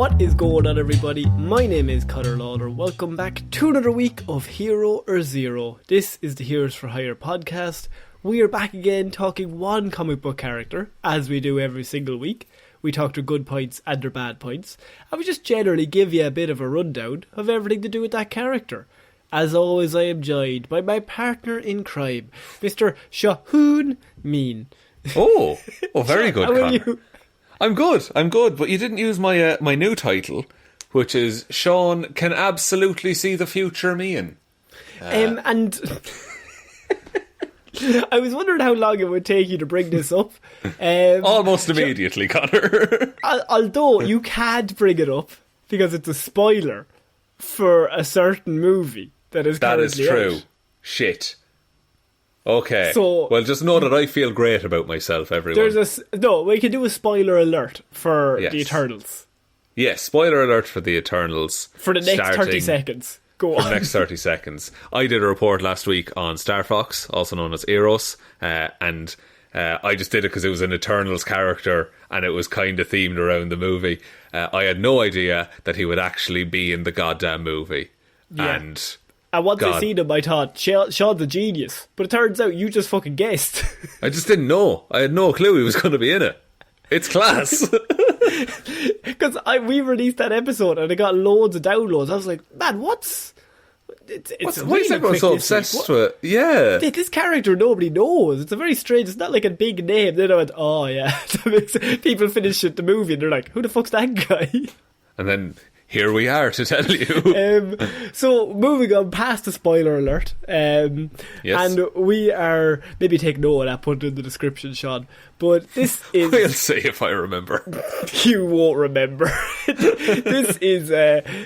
What is going on, everybody? My name is Ciara Lawler. Welcome back to another week of Hero or Zero. This is the Heroes for Hire podcast. We are back again talking one comic book character, as we do every single week. We talk their good points and their bad points, and we just generally give you a bit of a rundown of everything to do with that character. As always, I am joined by my partner in crime, Mr. Shaun Mean. Oh, very good, How are Connor. you? I'm good, but you didn't use my my new title, which is Shaun can absolutely see the future me in. And I was wondering how long it would take you to bring this up. Almost immediately, Connor. Although you can't bring it up because it's a spoiler for a certain movie that is That is currently true. out. Shit. Okay. So- well, just know that I feel great about myself, everyone. We can do a spoiler alert for Yes. the Eternals Yes, spoiler alert for the Eternals. for the next 30 starting seconds. Go For on. the next 30 seconds. I did a report last week on Star Fox, also known as Eros, and I just did it because it was an Eternals character and it was kind of themed around the movie. I had no idea that he would actually be in the goddamn movie. Yeah. And once I God. seen him, I thought, Sean's a genius. But it turns out you just fucking guessed. I just didn't know. I had no clue he was going to be in it. It's class. Because we released that episode and it got loads of downloads. I was like, man, what's... It's Why is really everyone quick so this week. obsessed with it? Yeah. This character nobody knows. It's a very strange... It's not like a big name. Then I went, oh yeah. People finish the movie and they're like, who the fuck's that guy? And then here we are to tell you. So moving on past the spoiler alert, Yes. and we are maybe take note of that, put it in the description, Sean. But this is We'll see if I remember. you won't remember. This is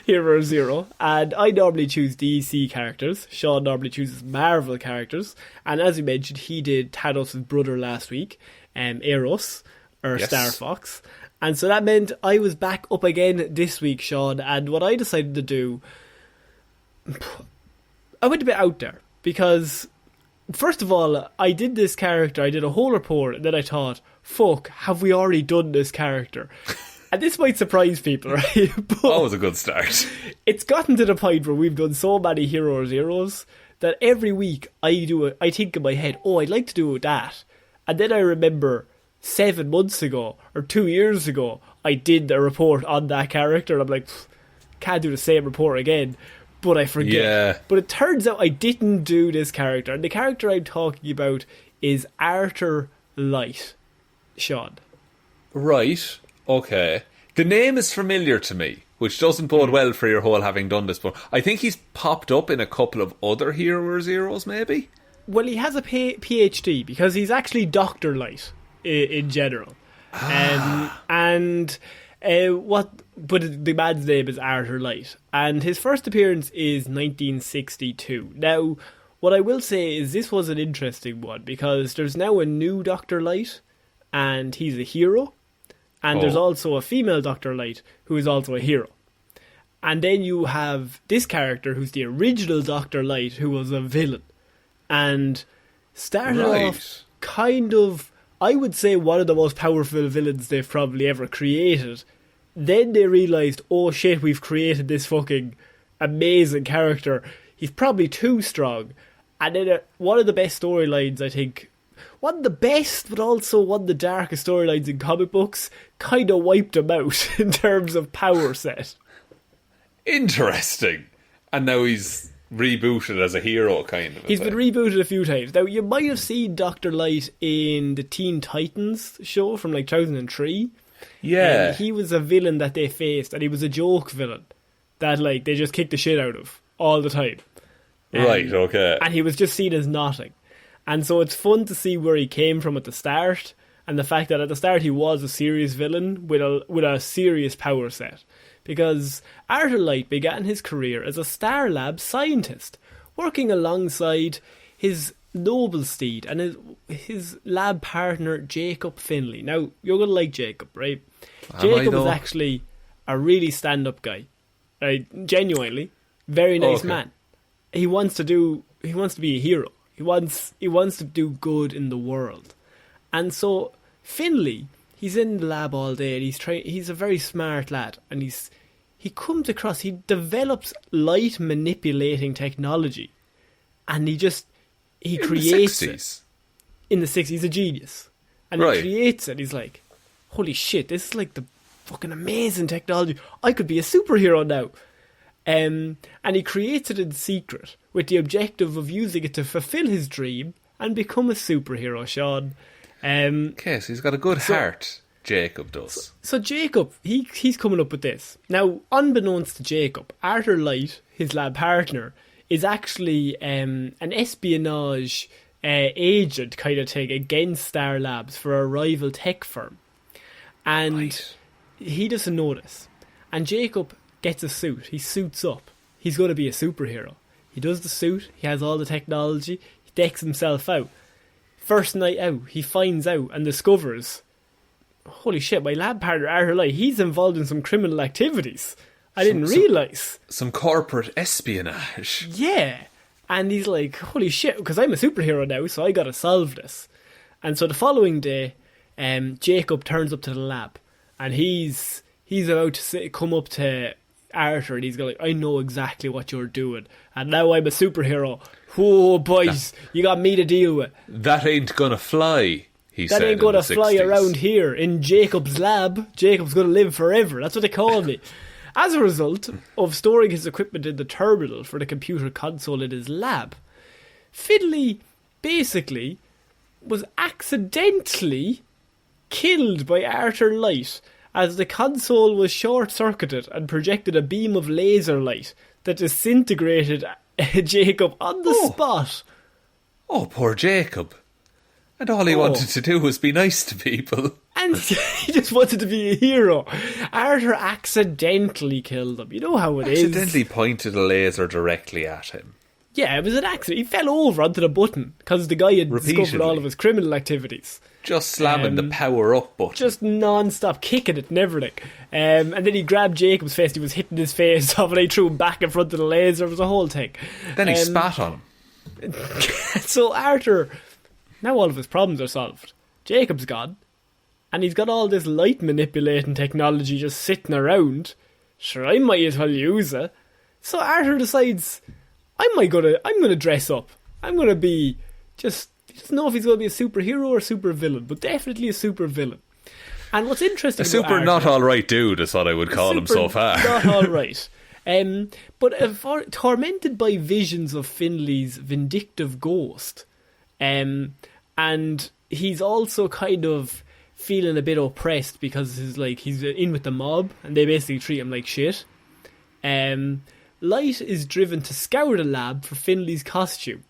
Hero Zero, and I normally choose DC characters. Sean normally chooses Marvel characters, and as you mentioned, he did Thanos' brother last week, Eros or Yes. Star Fox. And so that meant I was back up again this week, Sean, and what I decided to do, I went a bit out there, because first of all, I did this character, I did a whole report, and then I thought, fuck, have we already done this character? And this might surprise people, right? But Always a good start. it's gotten to the point where we've done so many Hero Zeros that every week I think in my head, oh, I'd like to do that. And then I remember 7 months ago or 2 years ago, I did a report on that character, and I'm like, can't do the same report again. But I forget. Yeah. But it turns out I didn't do this character, and the character I'm talking about is Arthur Light, Sean. Right. Okay. The name is familiar to me, which doesn't bode well for your whole having done this before. I think he's popped up in a couple of other Hero Zeros, maybe? Well, he has a PhD because he's actually Dr. Light in general. But the man's name is Arthur Light, and his first appearance is 1962. Now, what I will say is this was an interesting one because there's now a new Dr. Light, and he's a hero, and there's also a female Dr. Light who is also a hero. And then you have this character who's the original Dr. Light, who was a villain, and started off kind of, I would say, one of the most powerful villains they've probably ever created. Then they realised, oh shit, we've created this fucking amazing character. He's probably too strong. And then one of the best storylines, I think, one of the best, but also one of the darkest storylines in comic books, kind of wiped him out in terms of power set. Interesting. And now he's rebooted as a hero, kind of. He's been rebooted a few times. Now, you might have seen Dr. Light in the Teen Titans show from like 2003. Yeah. He was a villain that they faced, and he was a joke villain that like they just kicked the shit out of all the time. Right, okay. And he was just seen as nothing. And so it's fun to see where he came from at the start, and the fact that at the start he was a serious villain with a serious power set. Because Arthur Light began his career as a Star Lab scientist, working alongside his noble steed and his lab partner Jacob Finley. Now, you're going to like Jacob, right? Jacob is actually a really stand-up guy. Genuinely. Very nice man. He wants to be a hero. He wants to do good in the world. And so Finley he's in the lab all day, and he's a very smart lad, and he develops light manipulating technology, and he creates it. In the 60s, he's a genius. And he creates it, he's like, holy shit, this is like the fucking amazing technology. I could be a superhero now. And he creates it in secret, with the objective of using it to fulfill his dream and become a superhero, Shaun. Okay, so he's got a good heart, Jacob does. So Jacob, he's coming up with this. Now, unbeknownst to Jacob, Arthur Light, his lab partner, is actually an espionage agent kind of thing against Star Labs for a rival tech firm. And he doesn't know this. And Jacob gets a suit. He suits up. He's going to be a superhero. He does the suit. He has all the technology. He decks himself out. First night out, he finds out and discovers, holy shit, my lab partner Arthur Light, he's involved in some criminal activities. I didn't realise. Some corporate espionage. Yeah. And he's like, holy shit, because I'm a superhero now, so I gotta solve this. And so the following day, Jacob turns up to the lab, and he's about to come up to Arthur, and he's like, I know exactly what you're doing, and now I'm a superhero. Whoa, boys, you got me to deal with. That ain't gonna fly, he said. That ain't gonna fly around here in Jacob's lab. Jacob's gonna live forever. That's what they call me. As a result of storing his equipment in the terminal for the computer console in his lab, Finlay basically was accidentally killed by Arthur Light as the console was short-circuited and projected a beam of laser light that disintegrated Jacob on the spot. Oh, poor Jacob. And all he wanted to do was be nice to people. And he just wanted to be a hero. Arthur accidentally killed him. You know how it is. Accidentally pointed a laser directly at him. Yeah, it was an accident. He fell over onto the button because the guy had discovered all of his criminal activities. Just slamming the power up button. Just non-stop kicking it and everything. And then he grabbed Jacob's face. He was hitting his face off, and he threw him back in front of the laser. It was a whole thing. Then he spat on him. So Arthur, now all of his problems are solved. Jacob's gone. And he's got all this light manipulating technology just sitting around. Sure, I might as well use it. So Arthur decides, I'm gonna dress up. I'm gonna be he doesn't know if he's gonna be a superhero or a super villain, but definitely a super villain. And what's interesting, a super Arthur, not alright dude is what I would call him so far. Not alright. But tormented by visions of Finlay's vindictive ghost, and he's also kind of feeling a bit oppressed because he's in with the mob and they basically treat him like shit. Light is driven to scour the lab for Finlay's costume,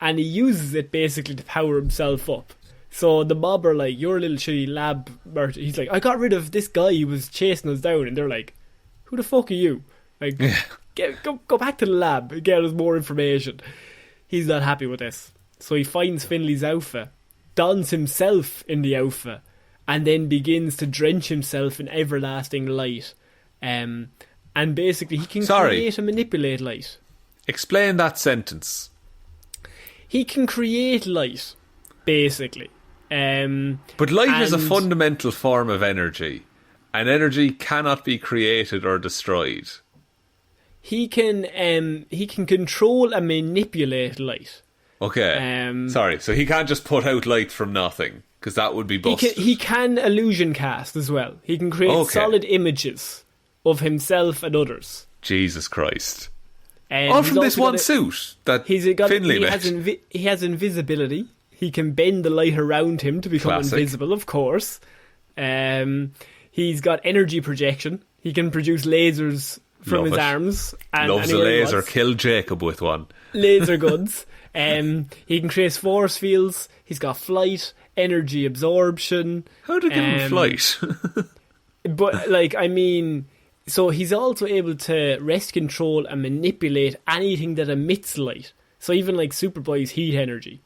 and he uses it basically to power himself up. So the mob are like, you're a little shitty lab merchant. He's like, I got rid of this guy who was chasing us down, and they're like, who the fuck are you? Like, go back to the lab and get us more information. He's not happy with this. So he finds Finlay's outfit, dons himself in the outfit, and then begins to drench himself in everlasting light. And basically he can create and manipulate light. Explain that sentence. He can create light, basically. But light is a fundamental form of energy, and energy cannot be created or destroyed. He can control and manipulate light. Okay. Sorry, so he can't just put out light from nothing, because that would be busted. He can illusion cast as well. He can create solid images of himself and others. Jesus Christ. All from this one suit that Finlay made. He has invisibility. He can bend the light around him to become invisible, of course. He's got energy projection. He can produce lasers from his arms. And loves a laser. Kill Jacob with one. Laser guns. He can create force fields. He's got flight, energy absorption. How did he give him flight? But, so he's also able to wrest control and manipulate anything that emits light. So even like Superboy's heat energy.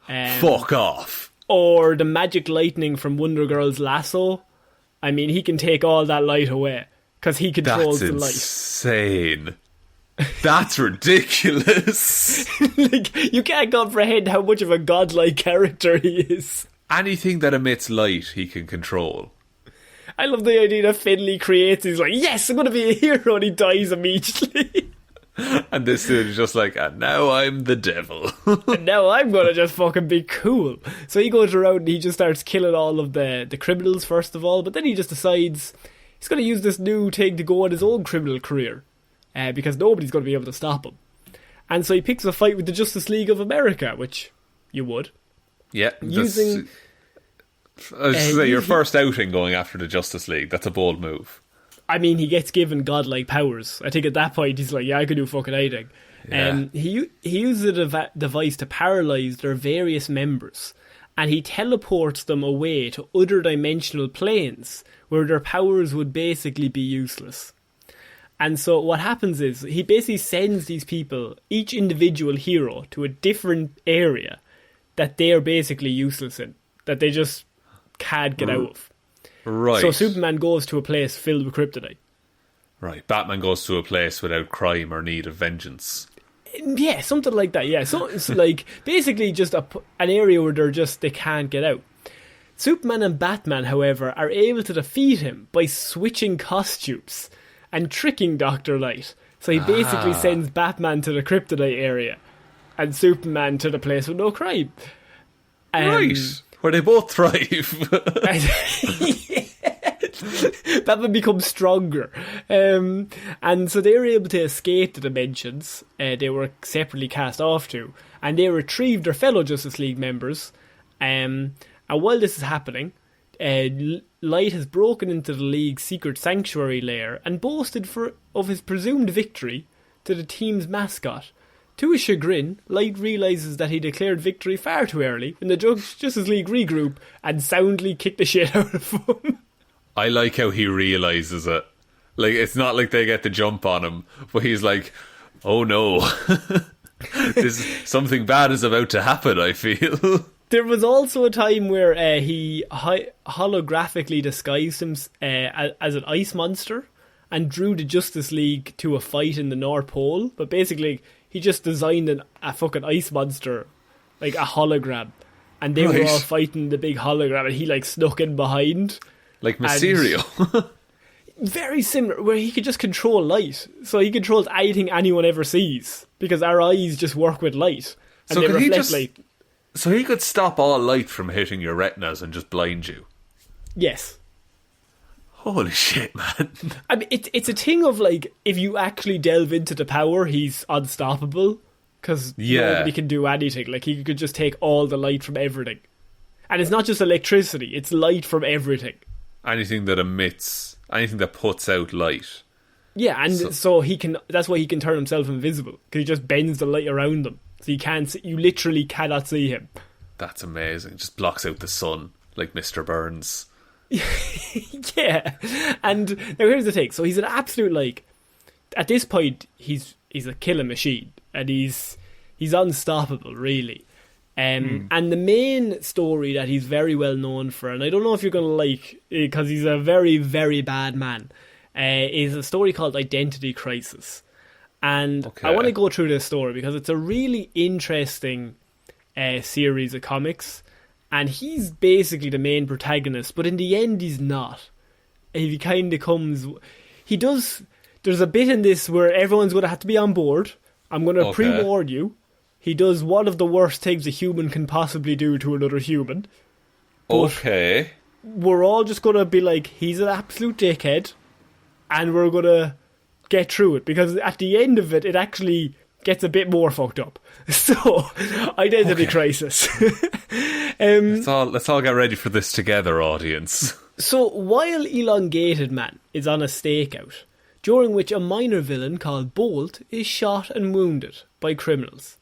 Fuck off. Or the magic lightning from Wonder Girl's lasso. He can take all that light away because he controls the light. That's insane. That's ridiculous. You can't comprehend how much of a godlike character he is. anything that emits light he can control. I love the idea that Finley creates. He's like, yes, I'm going to be a hero, and he dies immediately. And this dude is just like, and now I'm the devil. And now I'm going to just fucking be cool. So he goes around and he just starts killing all of the criminals first of all, but then he just decides he's going to use this new thing to go on his own criminal career, because nobody's going to be able to stop him. And so he picks a fight with the Justice League of America, which you would. Yeah. Using... I was going to say, your first outing going after the Justice League, that's a bold move. I mean, he gets given godlike powers. I think at that point he's like, yeah, I can do fucking anything. Yeah. He uses a device to paralyse their various members, and he teleports them away to other dimensional planes where their powers would basically be useless. And so what happens is he basically sends these people, each individual hero, to a different area that they are basically useless in, that they just can't get out of. Right. So Superman goes to a place filled with kryptonite. Right. Batman goes to a place without crime or need of vengeance. Yeah, something like that. Yeah, so it's like basically just an area where they can't get out. Superman and Batman, however, are able to defeat him by switching costumes and tricking Dr. Light. So he basically sends Batman to the kryptonite area and Superman to the place with no crime. Right. Where they both thrive. Batman becomes stronger. And so they were able to escape the dimensions they were separately cast off to. And they retrieved their fellow Justice League members. And while this is happening, Light has broken into the League's secret sanctuary lair and boasted of his presumed victory to the team's mascot. To his chagrin, Light realises that he declared victory far too early when the Justice League regroup and soundly kick the shit out of him. I like how he realises it. Like, it's not like they get the jump on him, but he's like, oh no, something bad is about to happen, I feel. There was also a time where he holographically disguised him as an ice monster and drew the Justice League to a fight in the North Pole, but basically he just designed a fucking ice monster, like a hologram, and they were all fighting the big hologram, and he like snuck in behind. Like Mysterio. Very similar, where he could just control light. So he controls anything anyone ever sees, because our eyes just work with light. And so they reflect light. So he could stop all light from hitting your retinas and just blind you? Yes. Holy shit, man. I mean, it's a thing of, like, if you actually delve into the power, he's unstoppable. Because nobody can do anything. Like, he could just take all the light from everything. And it's not just electricity, it's light from everything. Anything that emits, anything that puts out light. Yeah, and so he can. That's why he can turn himself invisible. Because he just bends the light around him. So you can't see, you literally cannot see him. That's amazing. Just blocks out the sun, like Mr. Burns. Yeah. And now here's the thing. So he's an absolute, like, at this point, he's a killer machine. And he's unstoppable, really. And the main story that he's very well known for, and I don't know if you're going to like, because he's a very, very bad man, is a story called Identity Crisis. And I want to go through this story because it's a really interesting series of comics. And he's basically the main protagonist, but in the end he's not. He kind of comes... There's a bit in this where everyone's going to have to be on board. I'm going to pre-warn you. He does one of the worst things a human can possibly do to another human. But we're all just going to be like, he's an absolute dickhead, and we're going to get through it, because at the end of it, it actually gets a bit more fucked up. So, Identity Crisis. Let's all get ready for this together, audience. So, while Elongated Man is on a stakeout, during which a minor villain called Bolt is shot and wounded by criminals,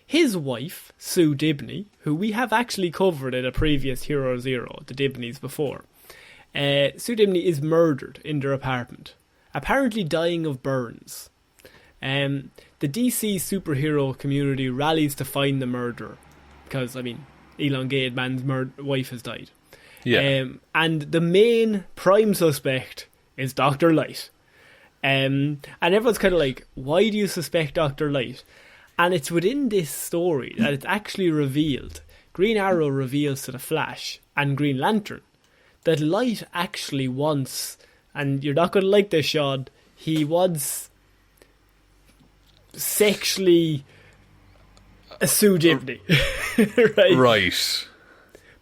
his wife, Sue Dibney, who we have actually covered in a previous Hero Zero, the Dibneys before, Sue Dibney is murdered in their apartment, apparently dying of burns. The DC superhero community rallies to find the murderer, because, I mean, Elongated Man's wife has died. Yeah. And the main prime suspect is Dr. Light. And everyone's kind of like, why do you suspect Dr. Light? And it's within this story that it's actually revealed Green Arrow reveals to the Flash and Green Lantern that Light actually wants, and you're not going to like this, Shaun, he wants sexually Sue Dibney. Right.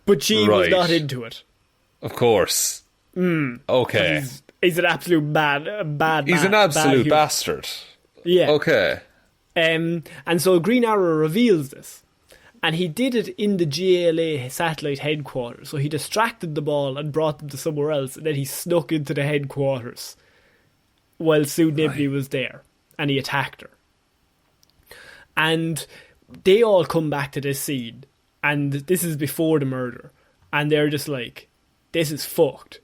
But she was not into it. Of course. Okay. He's an absolute bad He's an absolute bastard. Yeah. Okay. And so Green Arrow reveals this. And he did it in the GLA satellite headquarters. So he distracted them all and brought them to somewhere else. And then he snuck into the headquarters while Sue Dibney was there. And he attacked her. And they all come back to this scene. And this is before the murder. And they're just like, this is fucked.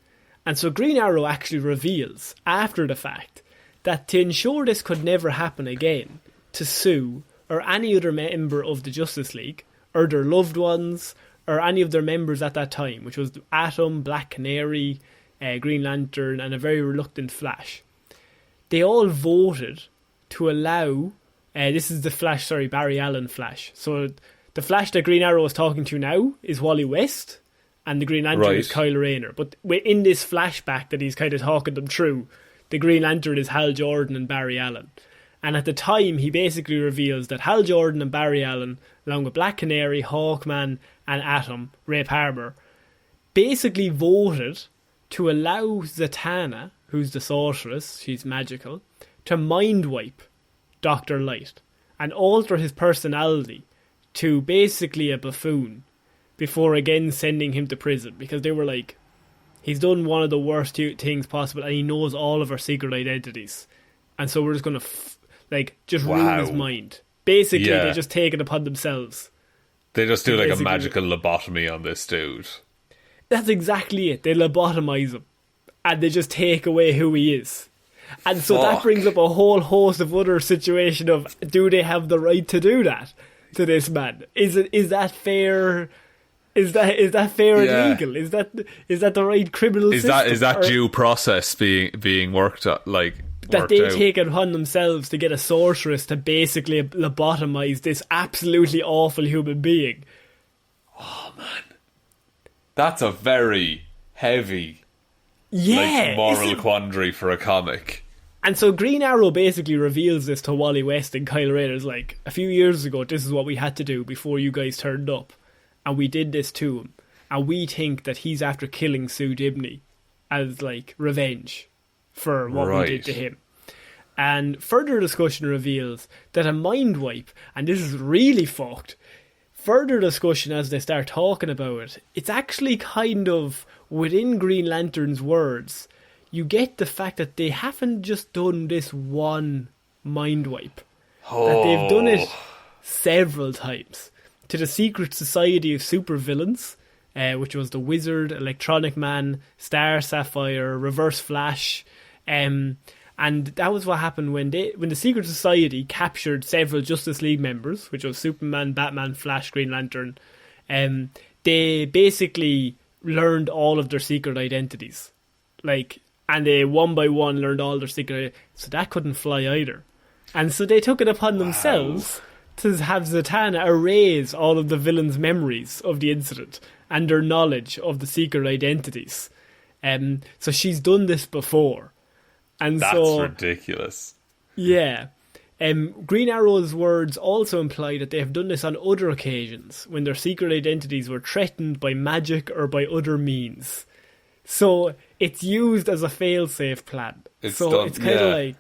And so Green Arrow actually reveals, after the fact, that to ensure this could never happen again, to Sue, or any other member of the Justice League, or their loved ones, or any of their members at that time, which was Atom, Black Canary, Green Lantern, and a very reluctant Flash, they all voted to allow, this is the Flash, Barry Allen Flash. So the Flash that Green Arrow is talking to now is Wally West, and the Green Lantern is Kyle Rayner. But in this flashback that he's kind of talking them through, the Green Lantern is Hal Jordan and Barry Allen. And at the time, he basically reveals that Hal Jordan and Barry Allen, along with Black Canary, Hawkman, and Atom, Rape Harbor, basically voted to allow Zatanna, who's the sorceress, she's magical, to mind wipe Dr. Light and alter his personality to basically a buffoon before again sending him to prison, because they were like, he's done one of the worst things possible and he knows all of our secret identities, and so we're just going to just ruin his mind. Basically, they just take it upon themselves. They just do like a magical lobotomy on this dude. That's exactly it. They lobotomize him and they just take away who he is. And so that brings up a whole host of other situation of, do they have the right to do that to this man? Is that fair? Is that fair and legal? Is that the right criminal system? Is that due process being worked out, that they take it upon themselves to get a sorceress to basically lobotomize this absolutely awful human being? Oh man, that's a very heavy, moral quandary for a comic. And so Green Arrow basically reveals this to Wally West and Kyle Rayner's like, a few years ago, this is what we had to do before you guys turned up. And we did this to him. And we think that he's after killing Sue Dibney as, revenge for what we did to him. And further discussion reveals that a mind wipe, and this is really fucked, further discussion as they start talking about it, it's actually kind of, within Green Lantern's words, you get the fact that they haven't just done this one mind wipe. That they've done it several times. To the Secret Society of Supervillains, which was the Wizard, Electronic Man, Star Sapphire, Reverse Flash, and that was what happened when the Secret Society captured several Justice League members, which was Superman, Batman, Flash, Green Lantern. They basically learned all of their secret identities, and they one by one learned all their secret. So that couldn't fly either, and so they took it upon themselves to have Zatanna erase all of the villains' memories of the incident and their knowledge of the secret identities. So she's done this before. And that's ridiculous. Yeah. Green Arrow's words also imply that they have done this on other occasions when their secret identities were threatened by magic or by other means. So it's used as a fail-safe plan. It's kind of like,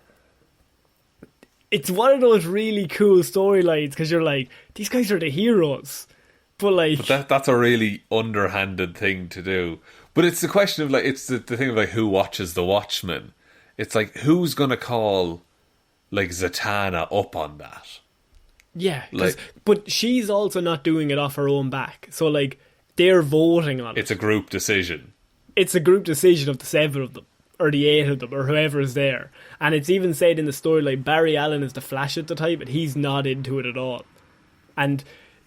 it's one of those really cool storylines because you're like, these guys are the heroes. But that's a really underhanded thing to do. But it's the question of it's the thing of who watches the Watchmen. It's who's going to call Zatanna up on that? Yeah, but she's also not doing it off her own back. So they're voting on it. It's a group decision. It's a group decision of the 7 of them, or the 8 of them, or whoever is there. And it's even said in the story, Barry Allen is the Flash at the time, and he's not into it at all. And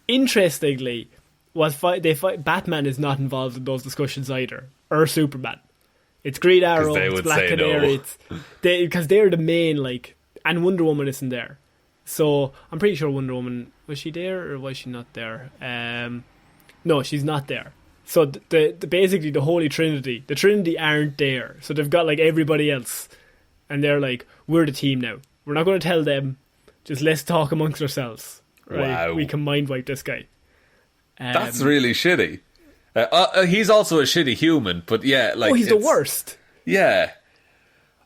interestingly, Batman is not involved in those discussions either, or Superman. It's Green Arrow, it's Black Canary, because they're the main, and Wonder Woman isn't there. So I'm pretty sure Wonder Woman, was she there or was she not there? No, she's not there. So the basically the Holy Trinity, the Trinity aren't there. So they've got like everybody else, and they're like, we're the team now. We're not going to tell them. Just let's talk amongst ourselves. Right? Wow. We can mind wipe this guy. That's really shitty. He's also a shitty human, but yeah, like he's the worst. Yeah.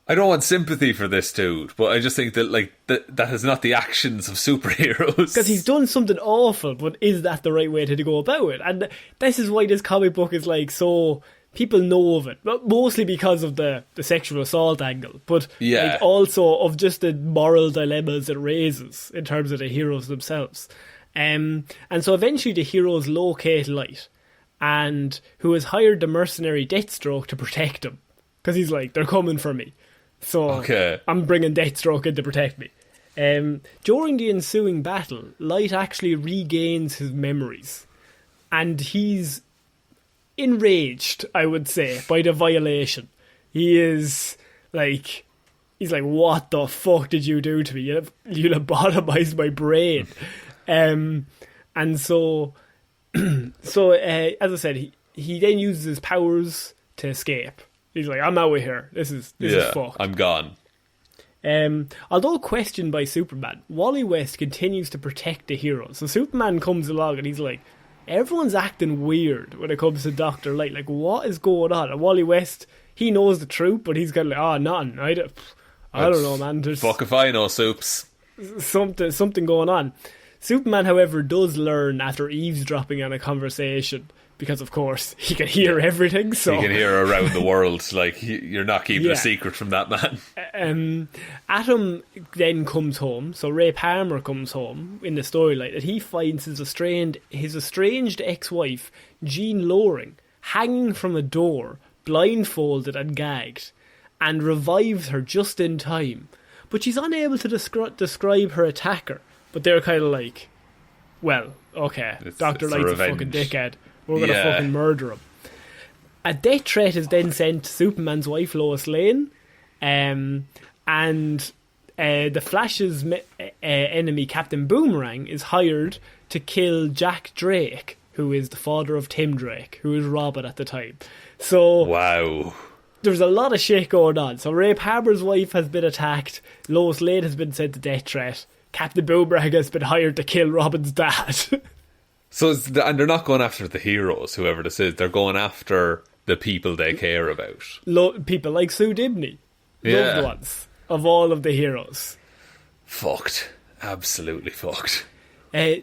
I don't want sympathy for this dude, but I just think that like that is not the actions of superheroes. Because he's done something awful, but is that the right way to go about it? And this is why this comic book is like so... People know of it, but mostly because of the sexual assault angle, but like also of just the moral dilemmas it raises in terms of the heroes themselves. And so eventually the heroes locate Light, and who has hired the mercenary Deathstroke to protect him. Because he's like, they're coming for me. So I'm bringing Deathstroke in to protect me. During the ensuing battle, Light actually regains his memories. And he's enraged, I would say, by the violation. He's like, what the fuck did you do to me? You lobotomized my brain. And so as I said, he then uses his powers to escape. He's like, I'm out of here. This is fucked. I'm gone. Although questioned by Superman, Wally West continues to protect the heroes. So Superman comes along and he's like, everyone's acting weird when it comes to Dr. Light. Like, what is going on? And Wally West, he knows the truth, but he's kind of like, nothing. I don't know, man. There's fuck if I know, Soups. Something going on. Superman, however, does learn after eavesdropping on a conversation, because of course he can hear everything. So he can hear around the world. Like, you're not keeping a secret from that man. Atom then comes home. So Ray Palmer comes home in the storyline, and he finds his estranged ex-wife Jean Loring hanging from a door, blindfolded and gagged, and revives her just in time. But she's unable to describe her attacker. But they're kind of like, well, okay, Dr. Light's a fucking dickhead. We're going to fucking murder him. A death threat is then sent to Superman's wife, Lois Lane, and the Flash's enemy, Captain Boomerang, is hired to kill Jack Drake, who is the father of Tim Drake, who is Robin at the time. So, wow. There's a lot of shit going on. So Ray Palmer's wife has been attacked, Lois Lane has been sent to death threat, Captain Boomerang has been hired to kill Robin's dad. So, and they're not going after the heroes, whoever this is. They're going after the people they care about. People like Sue Dibney. Loved ones of all of the heroes. Fucked. Absolutely fucked.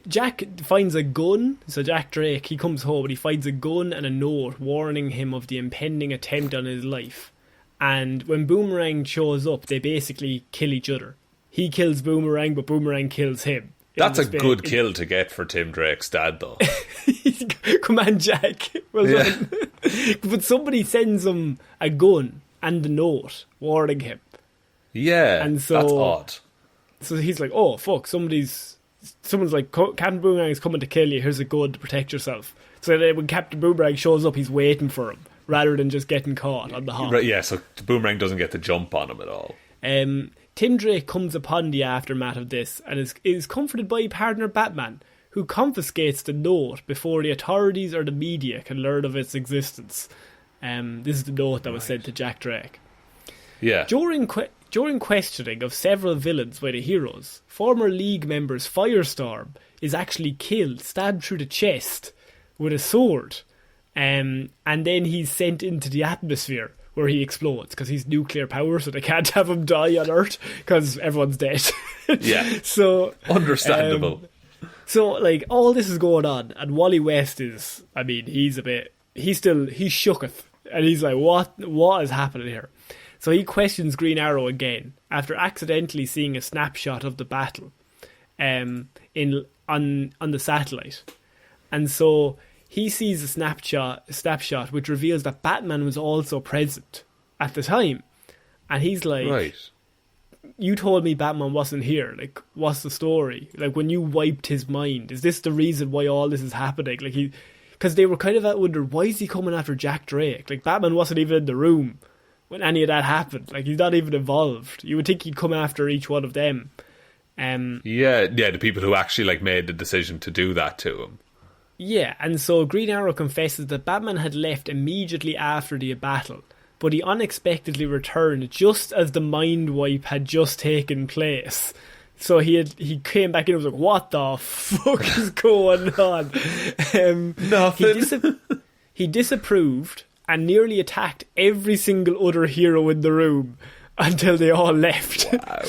Jack finds a gun. So Jack Drake, he comes home and he finds a gun and a note warning him of the impending attempt on his life. And when Boomerang shows up, they basically kill each other. He kills Boomerang, but Boomerang kills him. That's a good kill to get for Tim Drake's dad, though. Come on, Jack. Well done. But somebody sends him a gun and a note warning him. Yeah, and so, that's odd. So he's like, oh, fuck, someone's like, Captain Boomerang is coming to kill you. Here's a gun to protect yourself. So then when Captain Boomerang shows up, he's waiting for him, rather than just getting caught on the hop. Right, yeah, so Boomerang doesn't get the jump on him at all. Tim Drake comes upon the aftermath of this and is comforted by partner Batman, who confiscates the note before the authorities or the media can learn of its existence. This is the note that was sent to Jack Drake. Yeah. During questioning of several villains by the heroes, former League members Firestorm is actually killed, stabbed through the chest with a sword, and then he's sent into the atmosphere, where he explodes because he's nuclear power, so they can't have him die on Earth because everyone's dead. Yeah. So understandable. So like all this is going on, and Wally West is, I mean, he's shooketh, and he's like, what is happening here? So he questions Green Arrow again after accidentally seeing a snapshot of the battle, on the satellite, and so he sees a snapshot which reveals that Batman was also present at the time. And he's like, right, you told me Batman wasn't here. Like, what's the story? Like, when you wiped his mind, is this the reason why all this is happening? Like, because they were kind of wondering, why is he coming after Jack Drake? Like, Batman wasn't even in the room when any of that happened. Like, he's not even involved. You would think he'd come after each one of them. Yeah, the people who actually like made the decision to do that to him. Yeah, and so Green Arrow confesses that Batman had left immediately after the battle, but he unexpectedly returned just as the mind wipe had just taken place. So he came back in and was like, what the fuck is going on? Nothing. He disapproved and nearly attacked every single other hero in the room until they all left. Wow.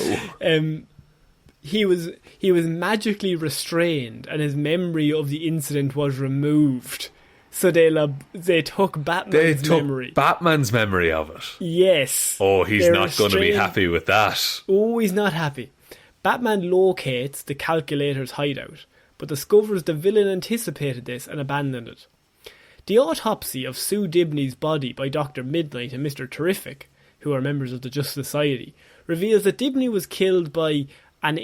He was magically restrained and his memory of the incident was removed. So they took Batman's memory. Batman's memory of it. Yes. Oh, he's not going to be happy with that. Oh, he's not happy. Batman locates the Calculator's hideout, but discovers the villain anticipated this and abandoned it. The autopsy of Sue Dibney's body by Dr. Midnight and Mr. Terrific, who are members of the Justice Society, reveals that Dibney was killed by an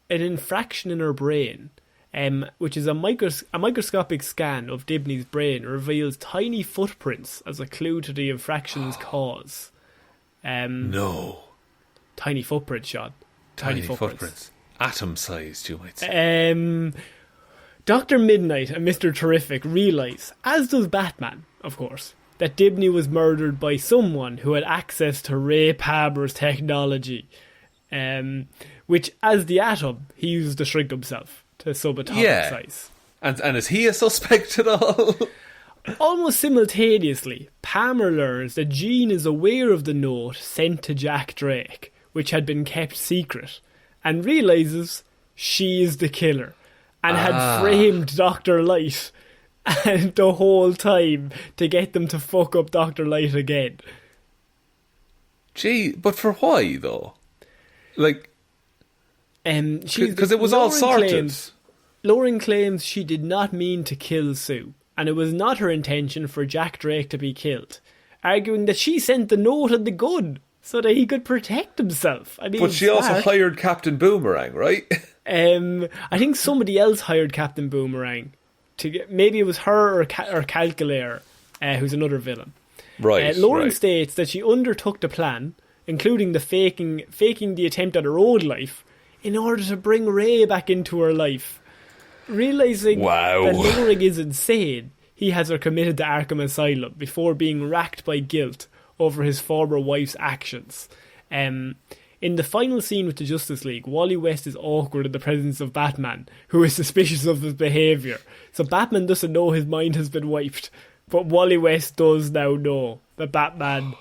infraction in her brain, which is a microscopic scan of Dibney's brain reveals tiny footprints as a clue to the infraction's cause. No. Tiny footprints, Shaun. Tiny footprints. Atom-sized, you might say. Dr. Midnight and Mr. Terrific realise, as does Batman, of course, that Dibney was murdered by someone who had access to Ray Palmer's technology, which, as the Atom, he used to shrink himself to subatomic size. And is he a suspect at all? Almost simultaneously, Palmer learns that Jean is aware of the note sent to Jack Drake, which had been kept secret, and realises she is the killer, and had framed Dr. Light and the whole time to get them to fuck up Dr. Light again. Gee, but for why, though? Like... Because it was all sorted. Lauren claims she did not mean to kill Sue, and it was not her intention for Jack Drake to be killed, arguing that she sent the note and the gun so that he could protect himself. I mean, but she also hired Captain Boomerang, right? I think somebody else hired Captain Boomerang. Maybe it was her or Calculator, who's another villain. Right. Lauren states that she undertook the plan, including the faking the attempt at her own life, in order to bring Ray back into her life. Realising that Lauren is insane, he has her committed to Arkham Asylum before being racked by guilt over his former wife's actions. In the final scene with the Justice League, Wally West is awkward in the presence of Batman, who is suspicious of his behaviour. So Batman doesn't know his mind has been wiped, but Wally West does now know that Batman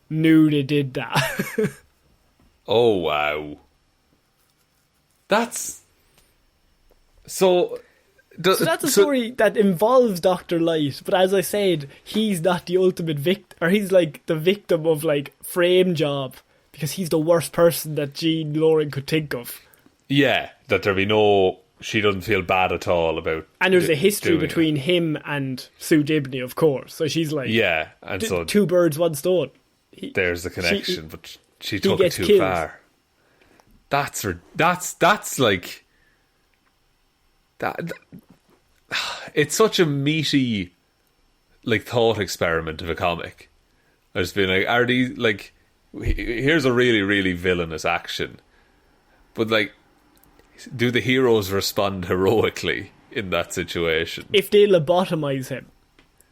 knew they did that. Oh, wow. That's... So that's a story that involves Dr. Light, but as I said, he's not the ultimate victim, or he's like the victim of like frame job, because he's the worst person that Jean Lauren could think of. Yeah, that there be no... She doesn't feel bad at all about... And there's a history between him and Sue Dibney, of course, so she's like... Yeah, and so... Two birds, one stone. There's the connection, but she took it too far. That's like... That it's such a meaty like thought experiment of a comic. I just been like, are these like, here's a really, really villainous action, but like, do the heroes respond heroically in that situation? If they lobotomize him,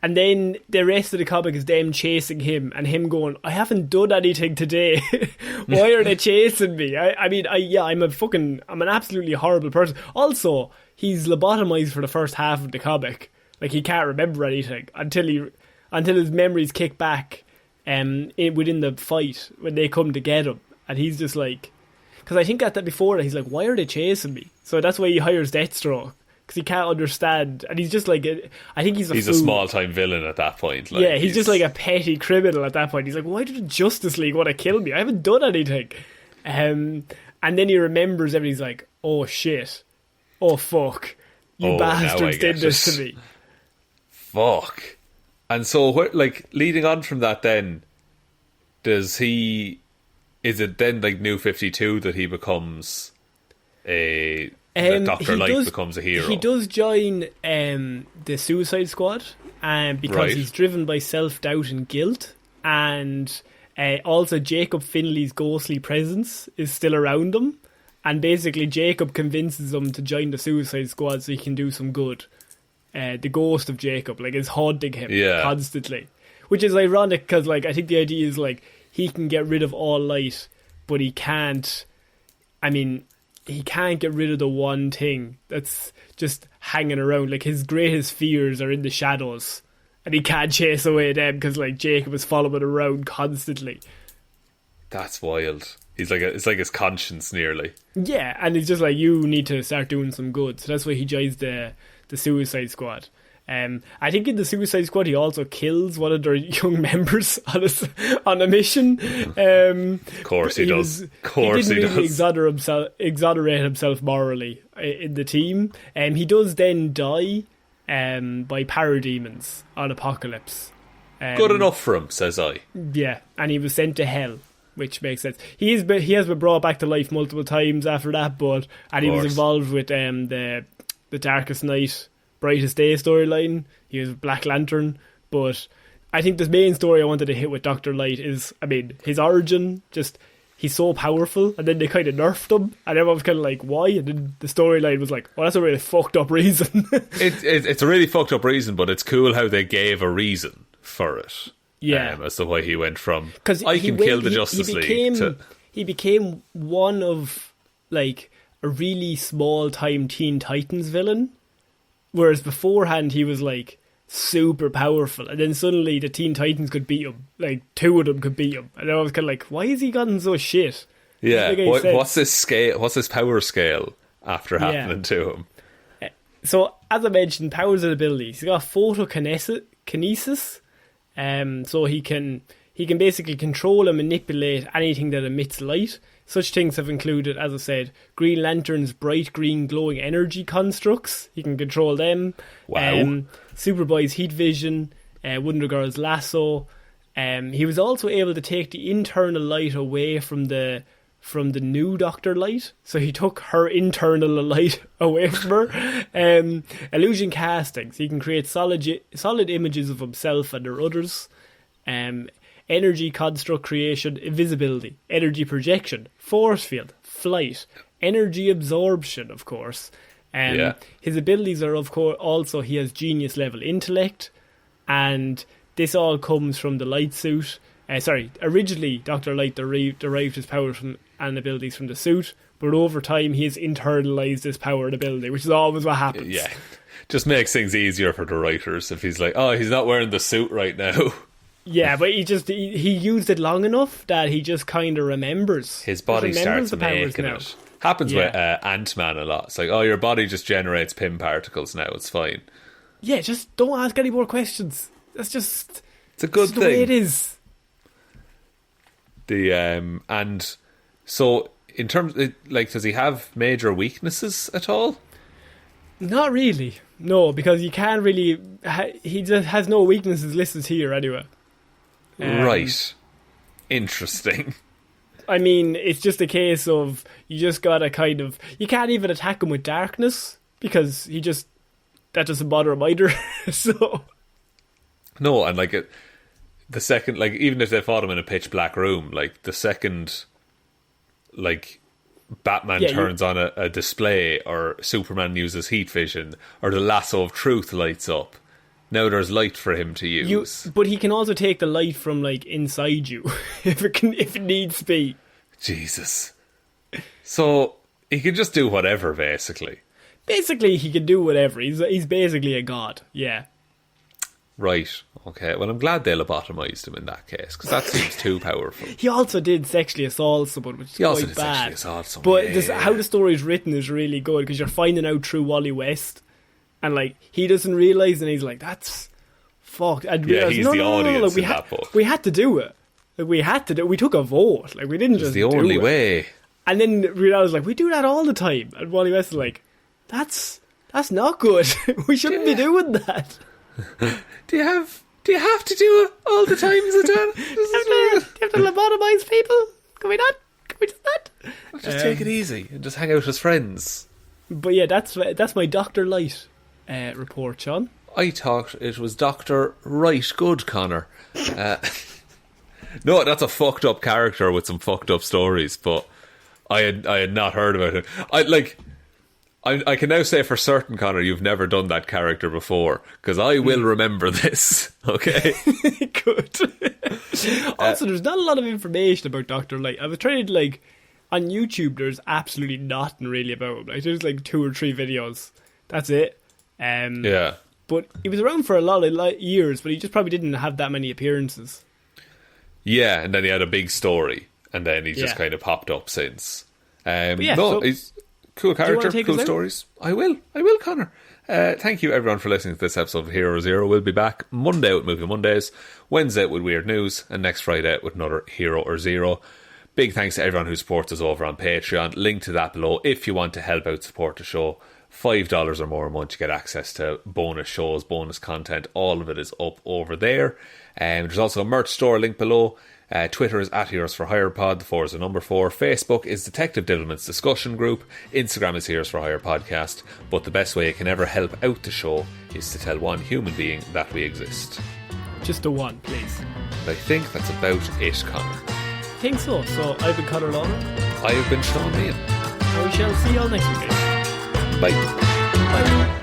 and then the rest of the comic is them chasing him and him going, I haven't done anything today. Why are they chasing me? I'm an absolutely horrible person. Also, he's lobotomized for the first half of the comic. Like, he can't remember anything until his memories kick back within the fight when they come to get him. And he's just like... Because I think at that before, he's like, why are they chasing me? So that's why he hires Deathstroke. Because he can't understand. And he's just like... I think he's a small-time villain at that point. Like, yeah, he's just like a petty criminal at that point. He's like, why did the Justice League want to kill me? I haven't done anything. And then he remembers everything. He's like, oh, shit. Oh, fuck. You bastards did this to me. Fuck. And so, like, leading on from that then, is it then, like, New 52 that he becomes that Dr. Light becomes a hero? He does join the Suicide Squad because he's driven by self-doubt and guilt. And also Jacob Finley's ghostly presence is still around him. And basically Jacob convinces him to join the Suicide Squad so he can do some good. the ghost of Jacob, like, is haunting him constantly. Which is ironic because, like, I think the idea is, like, he can get rid of all light, but he can't. I mean, he can't get rid of the one thing that's just hanging around. Like, his greatest fears are in the shadows, and he can't chase away them because, like, Jacob is following around constantly. That's wild. It's like his conscience nearly. Yeah, and he's just like, you need to start doing some good. So that's why he joins the Suicide Squad. I think in the Suicide Squad he also kills one of their young members on a mission. Of course he does. Of course he didn't really does. exonerate himself morally in the team. He does then die by parademons on Apocalypse. Good enough for him, says I. Yeah, and he was sent to hell, which makes sense. He has been brought back to life multiple times after that, and he was involved with the Darkest Night, Brightest Day storyline. He was Black Lantern, but I think the main story I wanted to hit with Dr. Light is, I mean, his origin. Just, he's so powerful, and then they kind of nerfed him, and everyone was kind of like, why? And then the storyline was like, well, that's a really fucked up reason. It's a really fucked up reason, but it's cool how they gave a reason for it. Yeah, as to why he went from I can kill the Justice League to... He became one of, like, a really small time Teen Titans villain, whereas beforehand he was, like, super powerful, and then suddenly the Teen Titans could beat him, like, two of them could beat him, and I was kind of like, why has he gotten so shit? Yeah, what's this power scale after happening to him? So, as I mentioned, powers and abilities. He's got photokinesis. So he can basically control and manipulate anything that emits light. Such things have included, as I said, Green Lantern's bright green glowing energy constructs. He can control them. Wow. Superboy's heat vision, Wonder Girl's lasso. He was also able to take the internal light away from the new Dr. Light. So he took her internal light away from her. Illusion castings. He can create solid images of himself and or others. Energy construct creation, invisibility, energy projection, force field, flight, energy absorption, of course. His abilities are, of course, also he has genius level intellect, and this all comes from the light suit. Originally Dr. Light derived his powers and abilities from the suit, but over time he has internalized his power and ability, which is always what happens. Yeah, just makes things easier for the writers if he's like, oh, he's not wearing the suit right now. Yeah, but he used it long enough that he just kind of remembers. His body starts making it. Happens with Ant-Man a lot. It's like, oh, your body just generates Pym particles now, it's fine. Yeah, just don't ask any more questions. That's just... It's a good thing. The way it is. And so in terms like, does he have major weaknesses at all? Not really, no, because you can't really he just has no weaknesses listed here anyway. Right, interesting. I mean, it's just a case of you just gotta kind of, you can't even attack him with darkness because that doesn't bother him either. So no, and like the second, like, even if they fought him in a pitch black room, like the second, like, Batman turns on a display, or Superman uses heat vision, or the lasso of truth lights up, now there's light for him to use. But he can also take the light from, like, inside you if it needs to be. Jesus. So he can just do whatever, basically. Basically, he can do whatever. He's basically a god. Yeah. Right. Okay. Well, I'm glad they lobotomized him in that case, because that seems too powerful. He also did sexually assault someone, which is quite bad. But how the story is written is really good, because you're finding out through Wally West, and, like, he doesn't realise, and he's like, that's fucked. And yeah, he's the audience in that book. We had to do it. Like, we had to do it. We took a vote. Like, we didn't just do it. It's the only way. And then realised, like, we do that all the time. And Wally West is like, that's not good. We shouldn't be doing that. Do you have to do it all the time? Is it done? Do you have to lobotomise people? Can we do that? I'll just take it easy and just hang out as friends. But yeah, that's my Dr. Light report, Shaun. I thought it was Dr. Right Good, Connor. No, that's a fucked up character with some fucked up stories, but I had not heard about it. I can now say for certain, Connor, you've never done that character before, because I will remember this, okay? Good. Also, there's not a lot of information about Dr. Light. I was trying to, like, on YouTube, there's absolutely nothing really about him. Like, there's like 2 or 3 videos. That's it. Yeah. But he was around for a lot of years, but he just probably didn't have that many appearances. Yeah, and then he had a big story, and then he just kind of popped up since. He's cool character, cool stories. I will, Connor. Thank you everyone for listening to this episode of Hero Zero. We'll be back Monday with Movie Mondays, Wednesday with Weird News, and next Friday with another Hero or Zero. Big thanks to everyone who supports us over on Patreon. Link to that below if you want to help out support the show. $5 or more a month, you get access to bonus shows, bonus content. All of it is up over there. There's also a merch store link below. Twitter is @HeroesForHirePod, the 4 is the number 4. Facebook is Detective Diddleman's discussion group. Instagram is Heroes for Hire Podcast. But the best way you can ever help out the show is to tell one human being that we exist. Just the one, please. I think that's about it, Connor. I think so. So I've been Ciara Lawler. I have been Shaun. And we shall see you all next week. Bye. Bye.